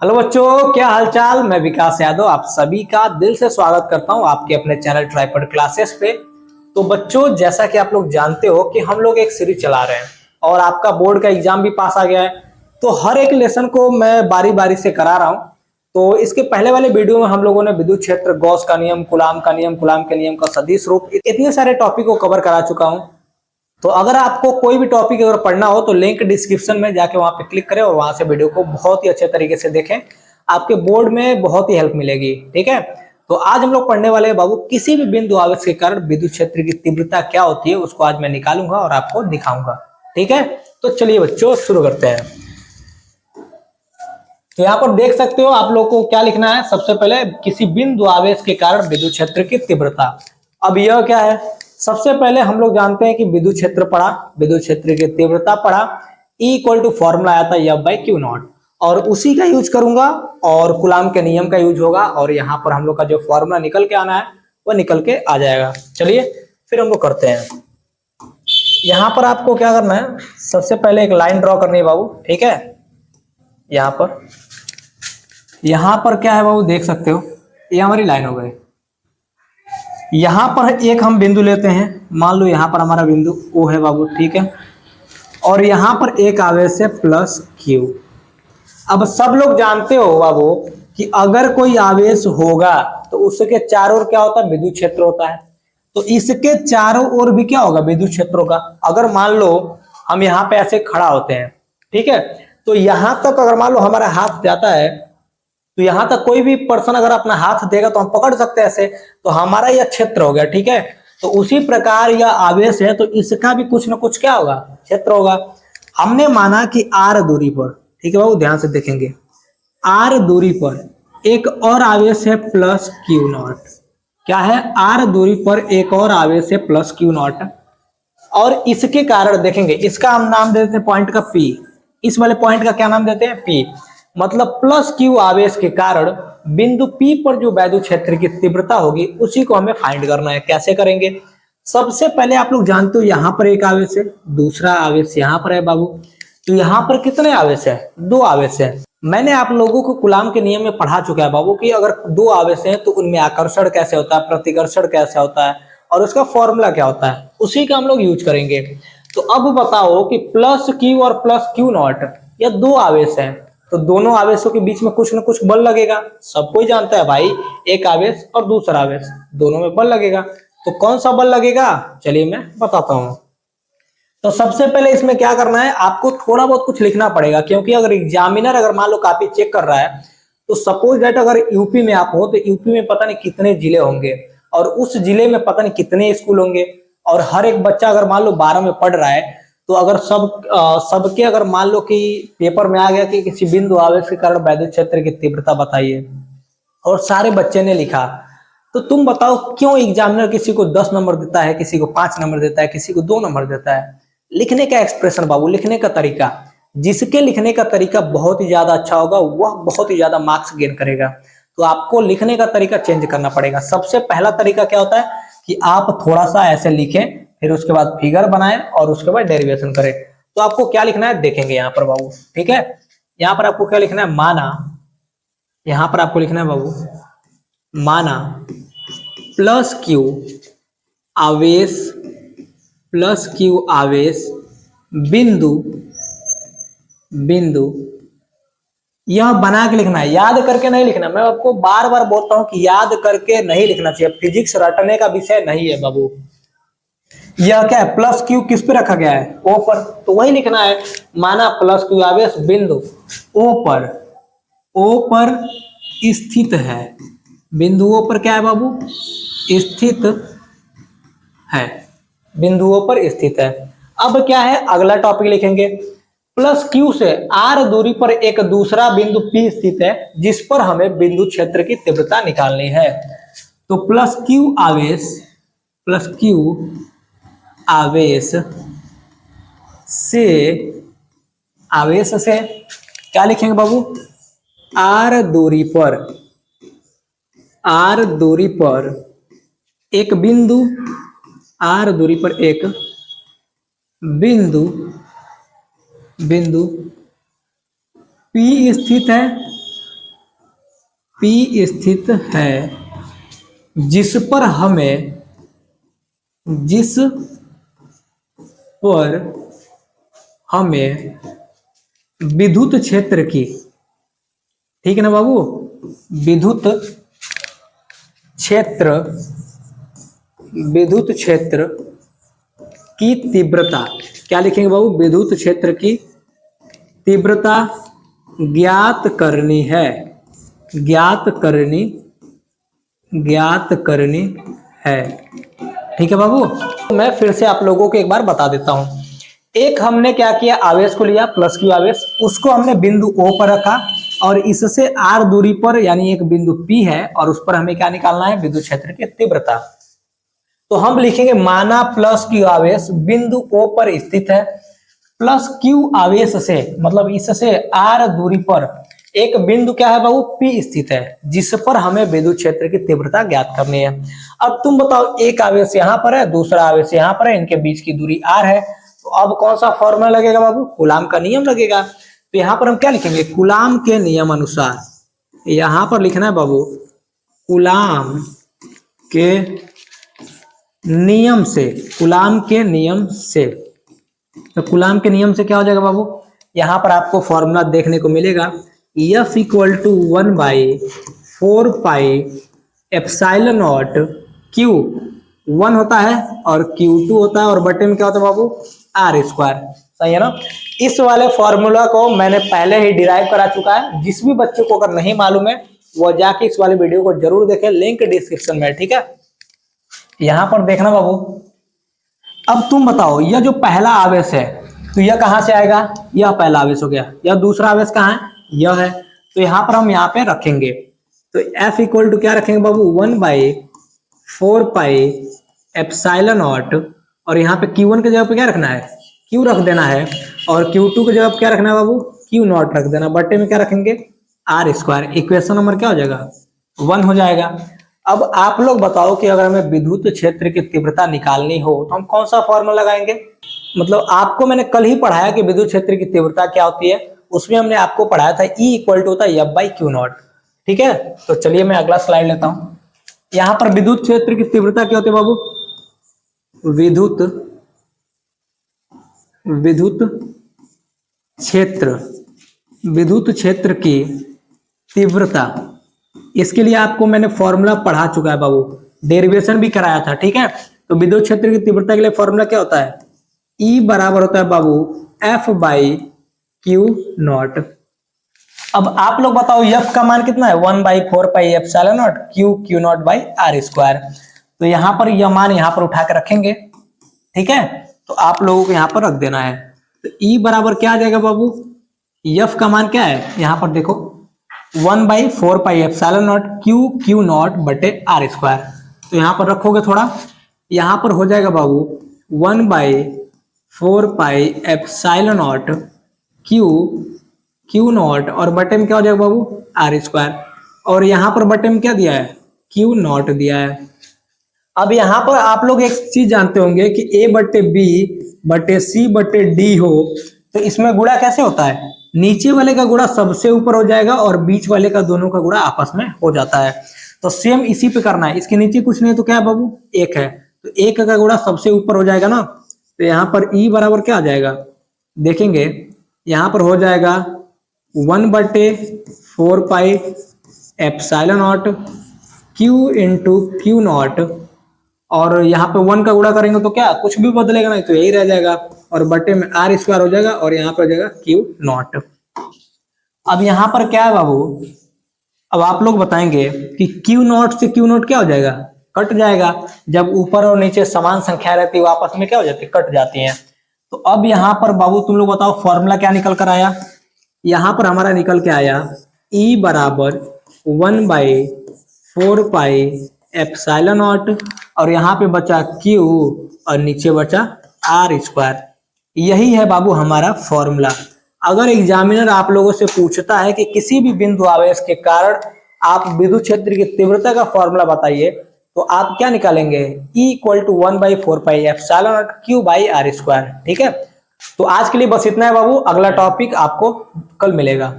Hello बच्चों, क्या हालचाल। मैं विकास यादव आप सभी का दिल से स्वागत करता हूं आपके अपने चैनल ट्राइपॉड क्लासेस पे। तो बच्चों, जैसा कि आप लोग जानते हो कि हम लोग एक सीरीज चला रहे हैं और आपका बोर्ड का एग्जाम भी पास आ गया है। तो हर एक लेसन को मैं बारी बारी से करा रहा हूं। तो इसके पहले वाले वीडियो में हम लोगों ने विद्युत क्षेत्र, गॉस का नियम, कूलाम का नियम, कूलाम के नियम का सदिश रूप, इतने सारे टॉपिक को कवर करा चुका हूं। तो अगर आपको कोई भी टॉपिक अगर पढ़ना हो तो लिंक डिस्क्रिप्शन में जाके वहां पे क्लिक करें और वहां से वीडियो को बहुत ही अच्छे तरीके से देखें। आपके बोर्ड में बहुत ही हेल्प मिलेगी। ठीक है, तो आज हम लोग पढ़ने वाले हैं बाबू, किसी भी बिंदु आवेश के कारण विद्युत क्षेत्र की तीव्रता क्या होती है उसको आज मैं निकालूंगा और आपको दिखाऊंगा। ठीक है, तो चलिए बच्चों शुरू करते हैं। तो यहाँ पर देख सकते हो आप लोग को क्या लिखना है। सबसे पहले किसी बिंदु आवेश के कारण विद्युत क्षेत्र की तीव्रता। अब यह क्या है, सबसे पहले हम लोग जानते हैं कि विद्युत क्षेत्र पढ़ा, विद्युत क्षेत्र की तीव्रता पढ़ा, E इक्वल टू फॉर्मूला आया था F बाई क्यू नॉट, और उसी का यूज करूंगा और कूलाम के नियम का यूज होगा और यहाँ पर हम लोग का जो फॉर्मूला निकल के आना है वो निकल के आ जाएगा। चलिए फिर हम लोग करते हैं। यहाँ पर आपको क्या करना है, सबसे पहले एक लाइन ड्रॉ करनी है बाबू। ठीक है, यहाँ पर क्या है बाबू, देख सकते हो ये हमारी लाइन हो गई। यहाँ पर एक हम बिंदु लेते हैं, मान लो यहाँ पर हमारा बिंदु O है बाबू। ठीक है, और यहाँ पर एक आवेश है प्लस Q। अब सब लोग जानते हो बाबू कि अगर कोई आवेश होगा तो उसके चारों ओर क्या होता है, विद्युत क्षेत्र होता है। तो इसके चारों ओर भी क्या होगा, विद्युत क्षेत्र होगा। अगर मान लो हम यहाँ पे ऐसे खड़ा होते हैं, ठीक है, तो यहाँ तक अगर मान लो हमारा हाथ जाता है तो यहाँ तक कोई भी पर्सन अगर अपना हाथ देगा तो हम पकड़ सकते हैं ऐसे, तो हमारा यह क्षेत्र हो गया। ठीक है, तो उसी प्रकार यह आवेश है तो इसका भी कुछ ना कुछ क्या होगा, क्षेत्र होगा। हमने माना कि आर दूरी पर, ठीक है बाबू ध्यान से देखेंगे, आर दूरी पर एक और आवेश है प्लस क्यू नॉट। क्या है, आर दूरी पर एक और आवेश है प्लस क्यू नॉट, और इसके कारण देखेंगे, इसका हम नाम देते हैं पॉइंट का पी, इस वाले पॉइंट का क्या नाम देते हैं, पी। मतलब प्लस क्यू आवेश के कारण बिंदु पी पर जो विद्युत क्षेत्र की तीव्रता होगी उसी को हमें फाइंड करना है। कैसे करेंगे, सबसे पहले आप लोग जानते हो यहाँ पर एक आवेश है, दूसरा आवेश यहाँ पर है बाबू। तो यहाँ पर कितने आवेश है, दो आवेश है। मैंने आप लोगों को कूलाम के नियम में पढ़ा चुका है बाबू कि अगर दो आवेश हैं तो उनमें आकर्षण कैसे होता है, प्रतिकर्षण कैसे होता है और उसका फॉर्मूला क्या होता है, उसी का हम लोग यूज करेंगे। तो अब बताओ कि प्लस क्यू और प्लस क्यू नॉट ये दो आवेश हैं, तो दोनों आवेशों के बीच में कुछ ना कुछ बल लगेगा। सब कोई जानता है भाई, एक आवेश और दूसरा आवेश दोनों में बल लगेगा। तो कौन सा बल लगेगा, चलिए मैं बताता हूं। तो सबसे पहले इसमें क्या करना है, आपको थोड़ा बहुत कुछ लिखना पड़ेगा, क्योंकि अगर एग्जामिनर अगर मान लो कॉपी चेक कर रहा है तो सपोज दैट अगर यूपी में आप हो तो यूपी में पता नहीं कितने जिले होंगे और उस जिले में पता नहीं कितने स्कूल होंगे, और हर एक बच्चा अगर मान लो 12 में पढ़ रहा है तो अगर सबके अगर मान लो कि पेपर में आ गया कि किसी बिंदु आवेश के कारण विद्युत क्षेत्र की तीव्रता बताइए और सारे बच्चे ने लिखा, तो तुम बताओ क्यों एग्जामिनर किसी को 10 नंबर देता है, किसी को 5 नंबर देता है, किसी को 2 नंबर देता है। लिखने का एक्सप्रेशन बाबू, लिखने का तरीका, जिसके लिखने का तरीका बहुत ही ज्यादा अच्छा होगा वह बहुत ही ज्यादा मार्क्स गेन करेगा। तो आपको लिखने का तरीका चेंज करना पड़ेगा। सबसे पहला तरीका क्या होता है कि आप थोड़ा सा ऐसे लिखें, फिर उसके बाद फिगर बनाएं और उसके बाद डेरिवेशन करें। तो आपको क्या लिखना है देखेंगे यहाँ पर बाबू। ठीक है, यहाँ पर आपको क्या लिखना है, माना, यहाँ पर आपको लिखना है बाबू, माना प्लस क्यू आवेश, प्लस क्यू आवेश बिंदु, बिंदु यह बना के लिखना है, याद करके नहीं लिखना। मैं आपको बार बार बोलता हूं कि याद करके नहीं लिखना चाहिए, फिजिक्स रटने का विषय नहीं है बाबू। यह क्या है, प्लस क्यू किस पे रखा गया है, ओ पर, तो वही लिखना है। माना प्लस क्यू आवेश बिंदु ओ पर, ओ पर स्थित है, बिंदुओं पर क्या है बाबू, स्थित है, बिंदुओं पर स्थित है। अब क्या है, अगला टॉपिक लिखेंगे, प्लस क्यू से आर दूरी पर एक दूसरा बिंदु पी स्थित है जिस पर हमें बिंदु क्षेत्र की तीव्रता निकालनी है। तो प्लस क्यू आवेश, प्लस क्यू आवेश से, आवेश से क्या लिखेंगे बाबू, आर दूरी पर, आर दूरी पर एक बिंदु, आर दूरी पर एक बिंदु, बिंदु P स्थित है P स्थित है जिस पर हमें विद्युत क्षेत्र की, ठीक है ना बाबू, विद्युत क्षेत्र की तीव्रता, क्या लिखेंगे बाबू, विद्युत क्षेत्र की तीव्रता ज्ञात करनी है, ज्ञात करनी है। ठीक है बाबू, तो मैं फिर से आप लोगों को एक बार बता देता हूं। एक हमने क्या किया, आवेश को लिया प्लस क्यू आवेश, उसको हमने बिंदु O पर रखा और इससे r दूरी पर यानी एक बिंदु P है और उस पर हमें क्या निकालना है, विद्युत क्षेत्र की तीव्रता। तो हम लिखेंगे माना प्लस क्यू आवेश बिंदु O पर स्थित है, प्लस क्यू आवेश से मतलब इससे r दूरी पर एक बिंदु क्या है बाबू, P स्थित है जिस पर हमें विद्युत क्षेत्र की तीव्रता ज्ञात करनी है। अब तुम बताओ, एक आवेश यहाँ पर है, दूसरा आवेश यहाँ पर है, इनके बीच की दूरी r है, तो अब कौन सा फॉर्मूला लगेगा बाबू, कूलाम का नियम लगेगा। तो यहाँ पर हम क्या लिखेंगे, कूलाम के नियम अनुसार, यहाँ पर लिखना है बाबू कूलाम के नियम से, कूलाम के नियम से। तो कूलाम के नियम से क्या हो जाएगा बाबू, यहाँ पर आपको फॉर्मूला देखने को मिलेगा, F इक्वल टू 1/4πε0 Q 1 होता है और Q2 होता है और बटे में क्या होता है बाबू, R स्क्वायर। सही है ना। इस वाले फॉर्मूला को मैंने पहले ही डिराइव करा चुका है, जिस भी बच्चे को अगर नहीं मालूम है वो जाके इस वाले वीडियो को जरूर देखें, लिंक डिस्क्रिप्शन में, ठीक है। यहाँ पर देखना बाबू, अब तुम बताओ, यह जो पहला आवेश है तो यह कहां से आएगा, यह पहला आवेश हो गया, यह दूसरा आवेश कहाँ है, यह है, तो यहाँ पर हम यहाँ पे रखेंगे। तो F इक्वल टू क्या रखेंगे बाबू, 1/4πε0 और यहाँ पे Q1 के जगह पे क्या रखना है, Q रख देना है, और Q2 के जगह पे क्या रखना है बाबू, Q0 रख देना, बटे में क्या रखेंगे, R स्क्वायर। इक्वेशन नंबर क्या हो जाएगा, 1 हो जाएगा। अब आप लोग बताओ कि अगर हमें विद्युत क्षेत्र की तीव्रता निकालनी हो तो हम कौन सा फॉर्मूला लगाएंगे। मतलब आपको मैंने कल ही पढ़ाया कि विद्युत क्षेत्र की तीव्रता क्या होती है, उसमें हमने आपको पढ़ाया था E इक्वल टू होता है F/Q0। ठीक है, तो चलिए मैं अगला स्लाइड लेता हूं। यहाँ पर विद्युत क्षेत्र की तीव्रता क्या होती है बाबू, विद्युत क्षेत्र की तीव्रता, इसके लिए आपको मैंने फॉर्मूला पढ़ा चुका है बाबू, डेरिवेशन भी कराया था। ठीक है, तो विद्युत क्षेत्र की तीव्रता के लिए फॉर्मूला क्या होता है, E बराबर होता है बाबू F/Q0। अब आप लोग बताओ F का मान कितना है, 1/4πε0 Q0/R²। तो यहाँ पर यह मान यहाँ पर उठा के रखेंगे। ठीक है, तो आप लोगों को यहाँ पर रख देना है। तो E बराबर क्या आ जाएगा बाबू, F का मान क्या है, यहाँ पर देखो 1/4πε0 Q0/R²। तो यहाँ पर रखोगे थोड़ा, यहाँ पर हो जाएगा बाबू 1/4πε0 Q0 और बटे में क्या हो जाएगा बाबू, R²। और यहाँ पर बटे में क्या दिया है, Q0 दिया है। अब यहाँ पर आप लोग एक चीज जानते होंगे कि A/B/C/D हो तो इसमें गुणा कैसे होता है, नीचे वाले का गुणा सबसे ऊपर हो जाएगा और बीच वाले का दोनों का गुणा आपस में हो जाता है। तो सेम इसी पे करना है, इसके नीचे कुछ नहीं तो क्या है बाबू, 1 है, तो 1 का गुणा सबसे ऊपर हो जाएगा ना। तो यहाँ पर E बराबर क्या आ जाएगा, देखेंगे यहाँ पर हो जाएगा 1/4πε0 Q/Q0 और यहाँ पे 1 का गुणा करेंगे तो क्या कुछ भी बदलेगा नहीं, तो यही रह जाएगा, और बटे में R² हो जाएगा और यहाँ पे हो जाएगा Q0। अब यहाँ पर क्या है बाबू, अब आप लोग बताएंगे कि Q0 से Q0 क्या हो जाएगा, कट जाएगा। जब ऊपर और नीचे समान संख्या रहती है वो आपस में क्या हो जाती है, कट जाती हैं। तो अब यहाँ पर बाबू तुम लोग बताओ फॉर्मूला क्या निकल कर आया, यहाँ पर हमारा निकल के आया E बराबर 1/4πε0 और यहाँ पे बचा Q और नीचे बचा R²। यही है बाबू हमारा फॉर्मूला। अगर एग्जामिनर आप लोगों से पूछता है कि किसी भी बिंदु आवेश के कारण आप विद्युत क्षेत्र की तीव्रता का फॉर्मूला बताइए, तो आप क्या निकालेंगे, E इक्वल टू 1/4πε0 Q/R²। ठीक है, तो आज के लिए बस इतना है बाबू, अगला टॉपिक आपको कल मिलेगा।